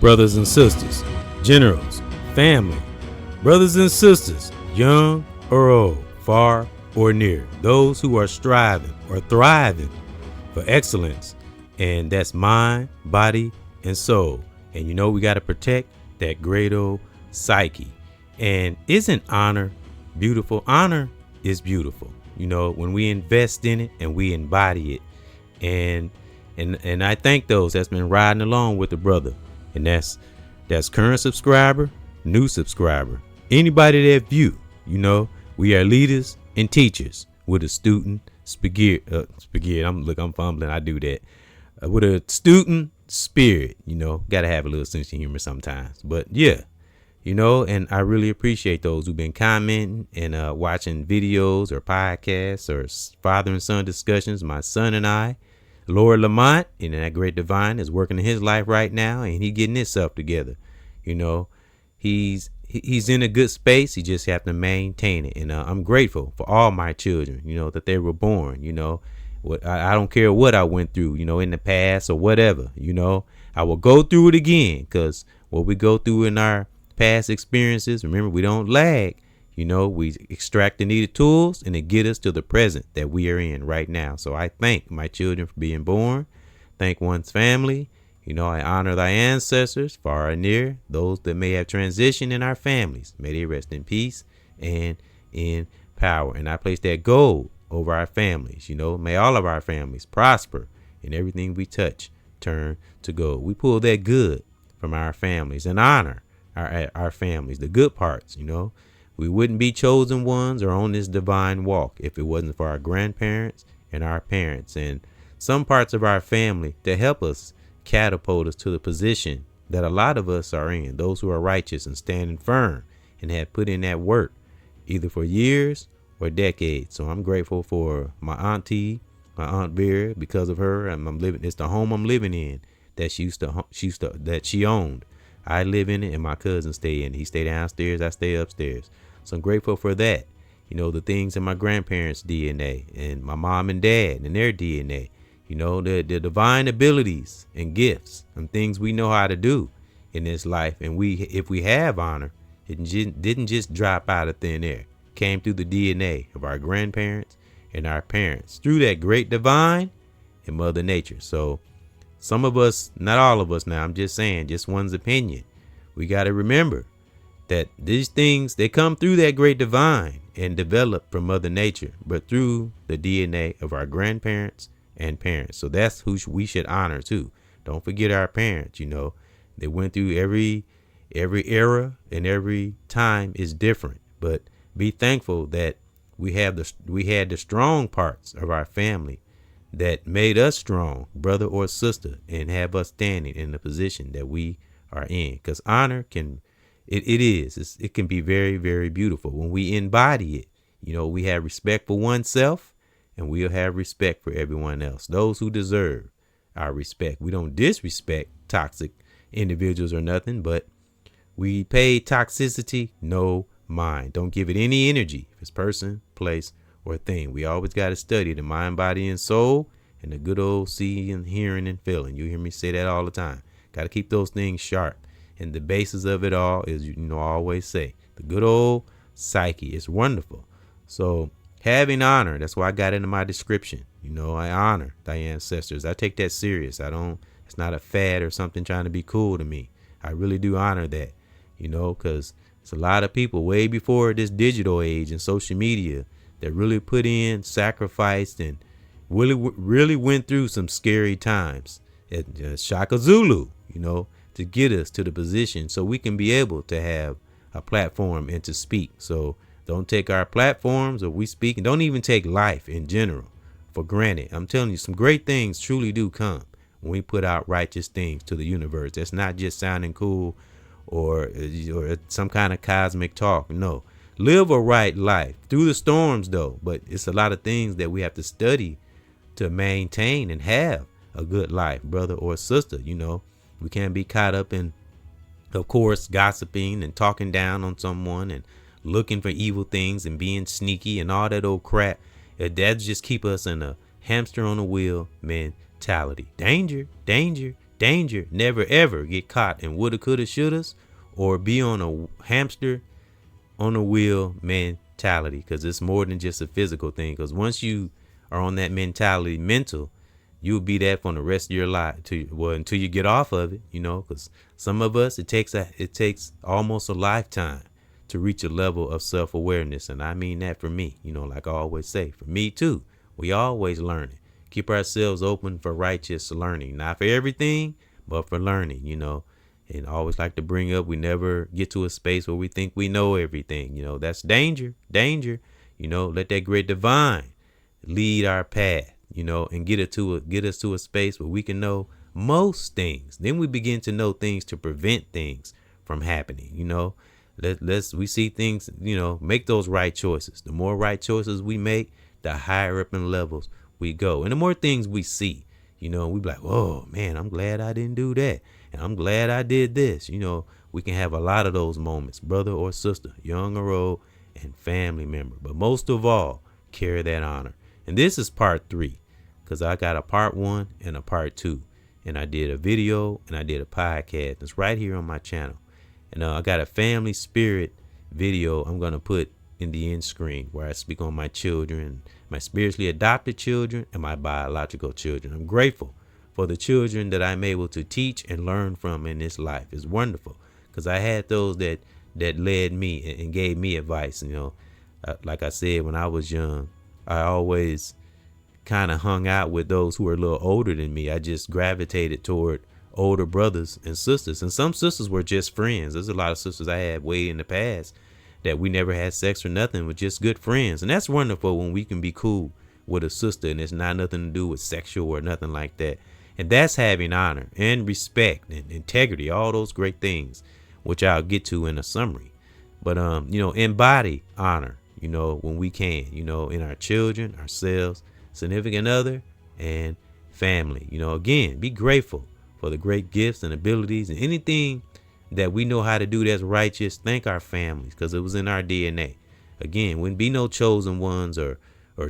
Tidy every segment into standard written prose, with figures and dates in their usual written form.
brothers and sisters, generals, family, brothers and sisters, young or old, far or near, those who are striving or thriving for excellence, and that's mind, body, and soul. And we got to protect that great old psyche. And isn't honor beautiful? Honor is beautiful, when we invest in it and we embody it. And I thank those that's been riding along with the brother. And that's current subscriber, new subscriber, anybody that view. We are leaders and teachers with a student spirit. I'm fumbling. I do that with a student spirit. Got to have a little sense of humor sometimes. But yeah, and I really appreciate those who've been commenting and watching videos or podcasts or father and son discussions. My son and I, Lord Lamont, and that great divine is working in his life right now, and he getting himself together. He's in a good space. He just have to maintain it. And I'm grateful for all my children, that they were born. I don't care what I went through, in the past or whatever. I will go through it again, because what we go through in our past experiences, remember, we don't lag. We extract the needed tools and it get us to the present that we are in right now. So I thank my children for being born. Thank one's family. I honor thy ancestors, far and near, those that may have transitioned in our families. May they rest in peace and in power. And I place that gold over our families. May all of our families prosper and everything we touch turn to gold. We pull that good from our families and honor our families, the good parts. We wouldn't be chosen ones or on this divine walk if it wasn't for our grandparents and our parents and some parts of our family to help us catapult us to the position that a lot of us are in, those who are righteous and standing firm and have put in that work either for years or decades. So I'm grateful for my auntie, my Aunt Vera. Because of her, it's the home I'm living in that she owned. I live in it and my cousin stay in it. He stay downstairs, I stay upstairs. So I'm grateful for that. The things in my grandparents' DNA and my mom and dad and their DNA. The divine abilities and gifts and things we know how to do in this life. And if we have honor, it didn't just drop out of thin air. It came through the DNA of our grandparents and our parents through that great divine and Mother Nature. So some of us, not all of us now, I'm just saying, just one's opinion. We got to remember that these things, they come through that great divine and develop from Mother Nature, but through the DNA of our grandparents and parents. So that's who we should honor too. Don't forget our parents. They went through every era and every time is different, but be thankful that we had the strong parts of our family that made us strong, brother or sister, and have us standing in the position that we are in. Because honor can be very, very beautiful when we embody it. We have respect for oneself. And we'll have respect for everyone else, those who deserve our respect. We don't disrespect toxic individuals or nothing, but we pay toxicity no mind. Don't give it any energy if it's person, place, or thing. We always got to study the mind, body, and soul, and the good old seeing, hearing, and feeling. You hear me say that all the time. Got to keep those things sharp. And the basis of it all is, I always say, the good old psyche is wonderful. So having honor, that's why I got into my description. I honor thy ancestors. I take that serious. It's not a fad or something trying to be cool to me. I really do honor that, because it's a lot of people way before this digital age and social media that really put in, sacrificed, and really went through some scary times at Shaka Zulu, to get us to the position so we can be able to have a platform and to speak. So don't take our platforms or we speak, and don't even take life in general for granted. I'm telling you, some great things truly do come when we put out righteous things to the universe. That's not just sounding cool or some kind of cosmic talk. No, live a right life through the storms, though. But it's a lot of things that we have to study to maintain and have a good life, brother or sister. We can't be caught up in, of course, gossiping and talking down on someone and looking for evil things and being sneaky and all that old crap. That just keep us in a hamster on a wheel mentality. Danger, danger, Danger, never ever get caught in woulda, coulda, shouldas, or be on a hamster on a wheel mentality, because it's more than just a physical thing. Because once you are on that mentality, you'll be that for the rest of your life, until you get off of it, because some of us, it takes almost a lifetime to reach a level of self-awareness. And I mean that for me, like I always say, for me too. We always learning. Keep ourselves open for righteous learning, not for everything, but for learning, and I always like to bring up, we never get to a space where we think we know everything. That's danger. Let that great divine lead our path, and get us to a space where we can know most things. Then we begin to know things to prevent things from happening. We see things, make those right choices. The more right choices we make, the higher up in levels we go. And the more things we see, we be like, oh man, I'm glad I didn't do that. And I'm glad I did this. We can have a lot of those moments, brother or sister, young or old, and family member. But most of all, carry that honor. And this is part 3, because I got a part 1 and a part 2. And I did a video and I did a podcast. It's right here on my channel. And I got a family spirit video I'm going to put in the end screen, where I speak on my children, my spiritually adopted children, and my biological children. I'm grateful for the children that I'm able to teach and learn from in this life. It's wonderful, because I had those that led me and gave me advice. Like I said, when I was young, I always kind of hung out with those who were a little older than me. I just gravitated toward older brothers and sisters, and some sisters were just friends. There's a lot of sisters I had way in the past that we never had sex or nothing, with just good friends. And that's wonderful when we can be cool with a sister and it's not nothing to do with sexual or nothing like that. And that's having honor and respect and integrity, all those great things, which I'll get to in a summary. But embody honor, when we can, in our children, ourselves, significant other, and family. Again, be grateful for the great gifts and abilities and anything that we know how to do that's righteous. Thank our families, because it was in our DNA. Again, wouldn't be no chosen ones or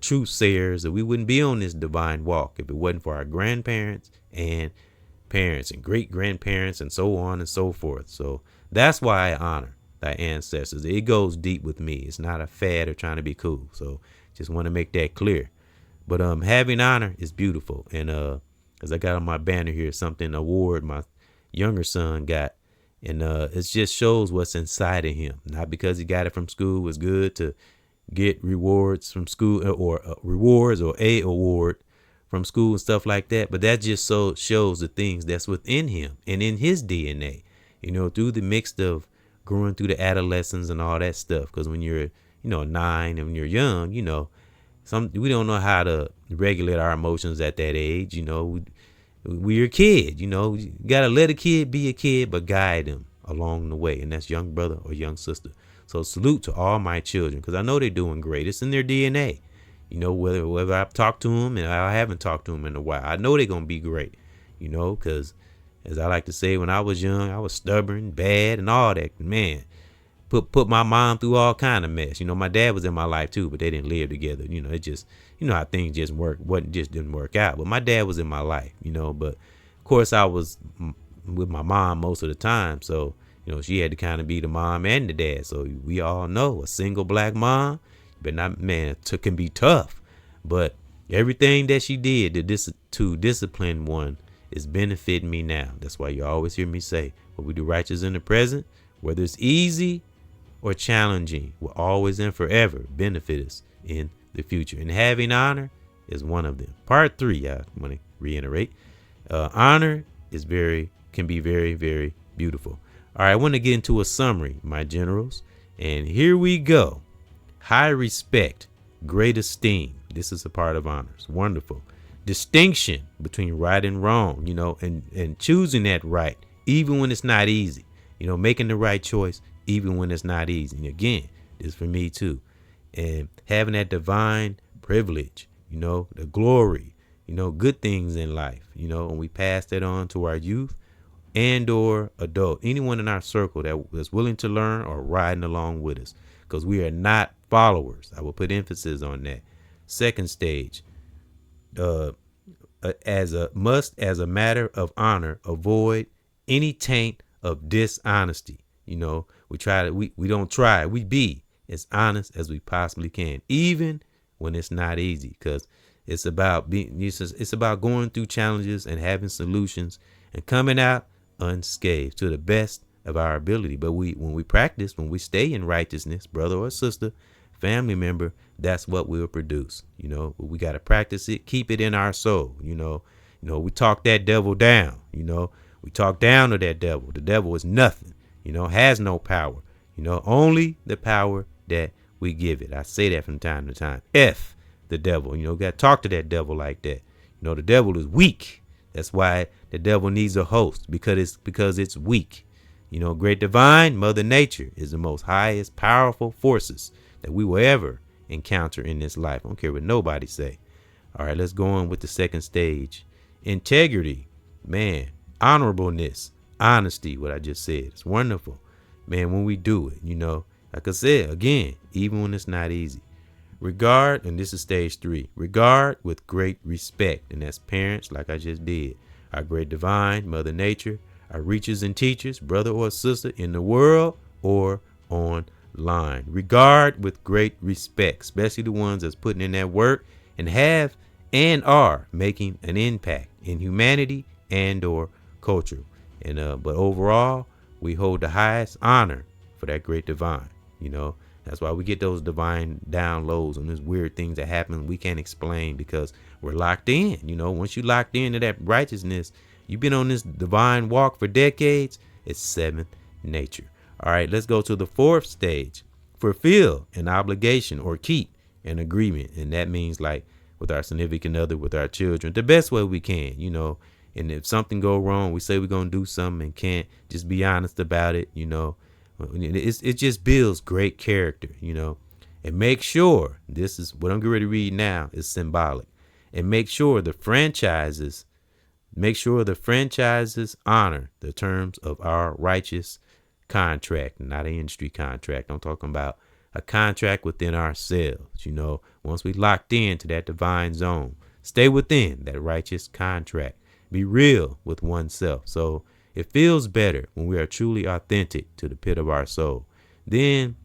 truth sayers, or we wouldn't be on this divine walk if it wasn't for our grandparents and parents and great grandparents and so on and so forth. So that's why I honor thy ancestors. It goes deep with me. It's not a fad or trying to be cool. So just want to make that clear. But having honor is beautiful. And as I got on my banner here, something award my younger son got. And it just shows what's inside of him. Not because he got it from school. It's good to get rewards from school, or rewards or a award from school and stuff like that. But that just shows the things that's within him and in his DNA, through the mix of growing through the adolescence and all that stuff. Because when you're, 9 and when you're young, we don't know how to regulate our emotions at that age. We're a kid, you gotta let a kid be a kid, but guide them along the way. And that's young brother or young sister. So salute to all my children, because I know they're doing great. It's in their DNA, whether I've talked to them and I haven't talked to them in a while, I know they're going to be great, because as I like to say, when I was young, I was stubborn, bad, and all that, man. Put my mom through all kind of mess. My dad was in my life too, but they didn't live together. It just, how things just didn't work out. But my dad was in my life, but of course I was with my mom most of the time. So, she had to kind of be the mom and the dad. So we all know a single black mom, but not, man, can be tough. But everything that she did to discipline one is benefiting me now. That's why you always hear me say, what we do righteous in the present, whether it's easy or challenging, will always and forever benefit us in the future. And having honor is one of them. Part 3, I want to reiterate. Honor can be very, very beautiful. All right, I want to get into a summary, my generals. And here we go. High respect, great esteem. This is a part of honors. Wonderful. Distinction between right and wrong, and choosing that right, even when it's not easy. Making the right choice, even when it's not easy. And again, this is for me too. And having that divine privilege, the glory, good things in life, and we pass that on to our youth and or adult, anyone in our circle that's willing to learn or riding along with us, because we are not followers. I will put emphasis on that. Second stage, as a matter of honor, avoid any taint of dishonesty. We don't try. We be as honest as we possibly can, even when it's not easy, because it's about going through challenges and having solutions and coming out unscathed to the best of our ability. But when we stay in righteousness, brother or sister, family member, that's what we'll produce. We got to practice it, keep it in our soul. We talk that devil down. We talk down to that devil. The devil is nothing, has no power, only the power that we give it. I say that from time to time. F the devil, got to talk to that devil like that. The devil is weak. That's why the devil needs a host, because it's weak. Great divine Mother Nature is the most highest powerful forces that we will ever encounter in this life. I don't care what nobody say. All right, let's go on with the second stage. Integrity, man, honorableness, honesty, what I just said. It's wonderful, man, when we do it, like I said, again, even when it's not easy. Regard, and this is stage 3, regard with great respect. And that's parents, like I just did. Our great divine Mother Nature, our reachers and teachers, brother or sister in the world or online. Regard with great respect, especially the ones that's putting in that work and have and are making an impact in humanity and or culture. And but overall, we hold the highest honor for that great divine. That's why we get those divine downloads and those weird things that happen we can't explain, because we're locked in. Once you locked into that righteousness, you've been on this divine walk for decades. It's seventh nature. All right, let's go to the fourth stage. Fulfill an obligation or keep an agreement. And that means, like, with our significant other, with our children, the best way we can, And if something go wrong, we say we're going to do something and can't, just be honest about it, It just builds great character, And make sure, this is what I'm getting ready to read now, is symbolic. And make sure the franchises honor the terms of our righteous contract, not an industry contract. I'm talking about a contract within ourselves. Once we locked into that divine zone, stay within that righteous contract. Be real with oneself. So it feels better when we are truly authentic to the pit of our soul. Then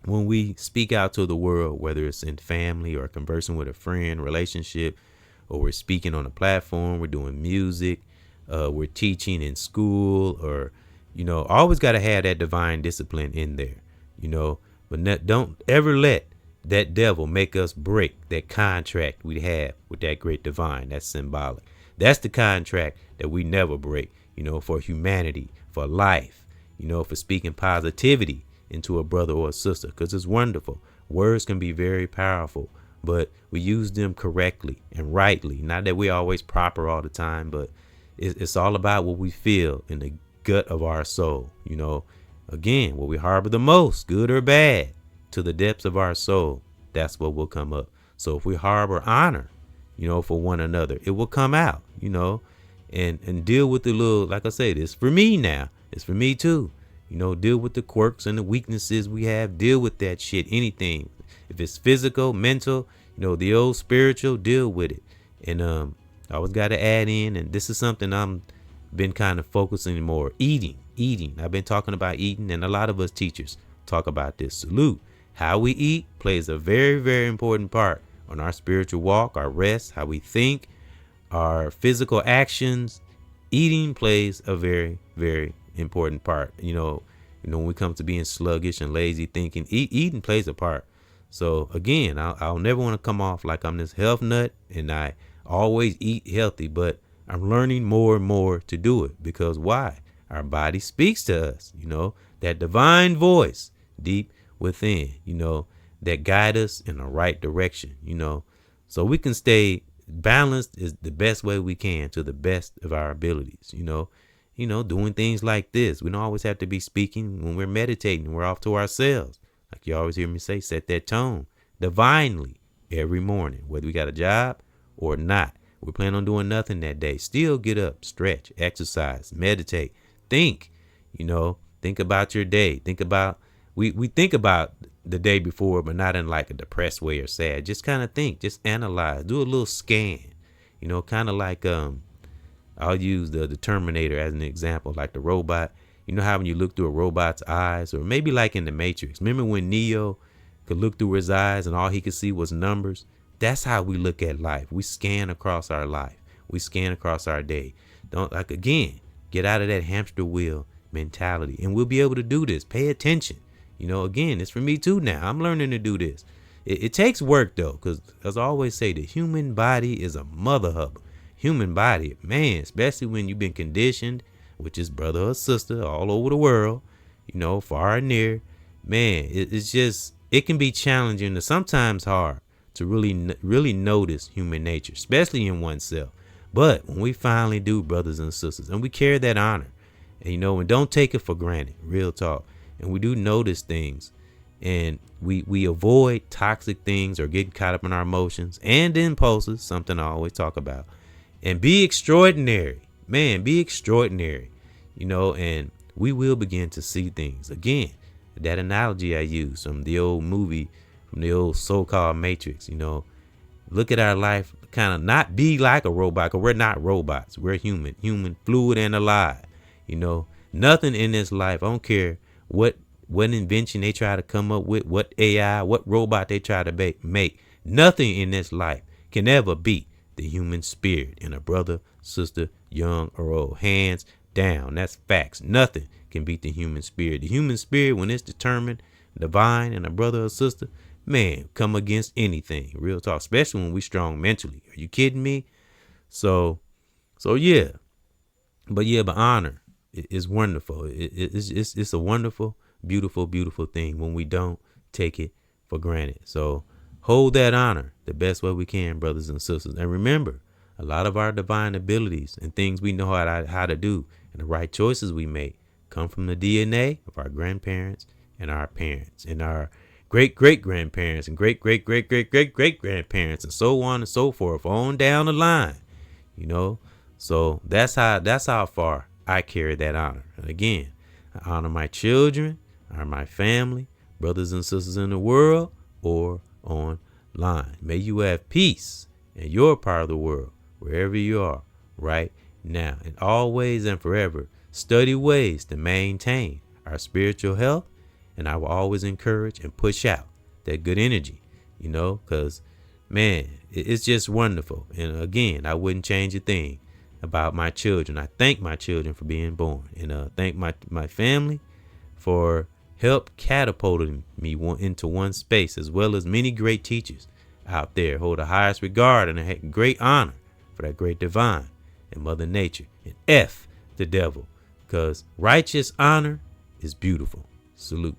when we speak out to the world, whether it's in family or conversing with a friend, relationship, or we're speaking on a platform, we're doing music, we're teaching in school, or, always got to have that divine discipline in there, but don't ever let that devil make us break that contract we have with that great divine. That's symbolic. That's the contract that we never break, for humanity, for life, for speaking positivity into a brother or a sister, because it's wonderful. Words can be very powerful, but we use them correctly and rightly. Not that we're always proper all the time, but it's all about what we feel in the gut of our soul. Again, what we harbor the most, good or bad, to the depths of our soul, that's what will come up. So if we harbor honor, for one another, it will come out, and deal with the little, like I say, this for me now. It's for me too. Deal with the quirks and the weaknesses we have. Deal with that shit, anything. If it's physical, mental, the old spiritual, deal with it. And I always got to add in, and this is something I'm been kind of focusing more, eating. I've been talking about eating, and a lot of us teachers talk about this. Salute. How we eat plays a very, very important part on our spiritual walk, our rest, how we think, our physical actions. Eating plays a very, very important part. When we come to being sluggish and lazy thinking, eating plays a part. So again, I'll never want to come off like I'm this health nut and I always eat healthy, but I'm learning more and more to do it, because why? Our body speaks to us, that divine voice deep within, that guide us in the right direction, so we can stay balanced is the best way we can to the best of our abilities, doing things like this. We don't always have to be speaking when we're meditating. We're off to ourselves. Like you always hear me say, set that tone divinely every morning, whether we got a job or not. We're planning on doing nothing that day. Still get up, stretch, exercise, meditate, think, think about your day. Think about, we think about the day before, but not in like a depressed way or sad. Just kind of think, just analyze, do a little scan, Kind of like I'll use the Terminator as an example, like the robot. You know how when you look through a robot's eyes, or maybe like in the Matrix. Remember when Neo could look through his eyes and all he could see was numbers? That's how we look at life. We scan across our life. We scan across our day. Don't, like, again, get out of that hamster wheel mentality, and we'll be able to do this. Pay attention. Again, it's for me too now. I'm learning to do this. It takes work though, because as I always say, the human body is a mother hub. Human body, man, especially when you've been conditioned, which is brother or sister all over the world, far and near, man, it can be challenging and sometimes hard to really notice human nature, especially in oneself. But when we finally do, brothers and sisters, and we carry that honor, and don't take it for granted, real talk, and we do notice things, and we avoid toxic things or getting caught up in our emotions and impulses, something I always talk about, and be extraordinary, man, be extraordinary, and we will begin to see things. Again, that analogy I use from the old movie, from the old so-called Matrix, look at our life, kind of not be like a robot, because we're not robots. We're human, fluid and alive. Nothing in this life, I don't care what invention they try to come up with, what AI, what robot they try to make, nothing in this life can ever beat the human spirit in a brother, sister, young or old. Hands down. That's facts. Nothing can beat the human spirit. The human spirit, when it's determined, divine, and a brother or sister, man, come against anything. Real talk, especially when we strong mentally. Are you kidding me? So yeah. But honor is wonderful. It's a wonderful, beautiful, beautiful thing when we don't take it for granted. So hold that honor the best way we can, brothers and sisters. And remember, a lot of our divine abilities and things we know how to do and the right choices we make come from the DNA of our grandparents and our parents and our great-great-grandparents and great-great-great-great-great-great-grandparents and so on and so forth on down the line, So that's how far I carry that honor. And again, I honor my children, I honor my family, brothers and sisters in the world or online. May you have peace in your part of the world, wherever you are right now, and always and forever study ways to maintain our spiritual health. And I will always encourage and push out that good energy, because, man, it's just wonderful. And again, I wouldn't change a thing about my children. I thank my children for being born, and thank my family for help catapulting me into one space, as well as many great teachers out there. Hold the highest regard and a great honor for that great divine and Mother Nature, and F the devil, because righteous honor is beautiful. Salute.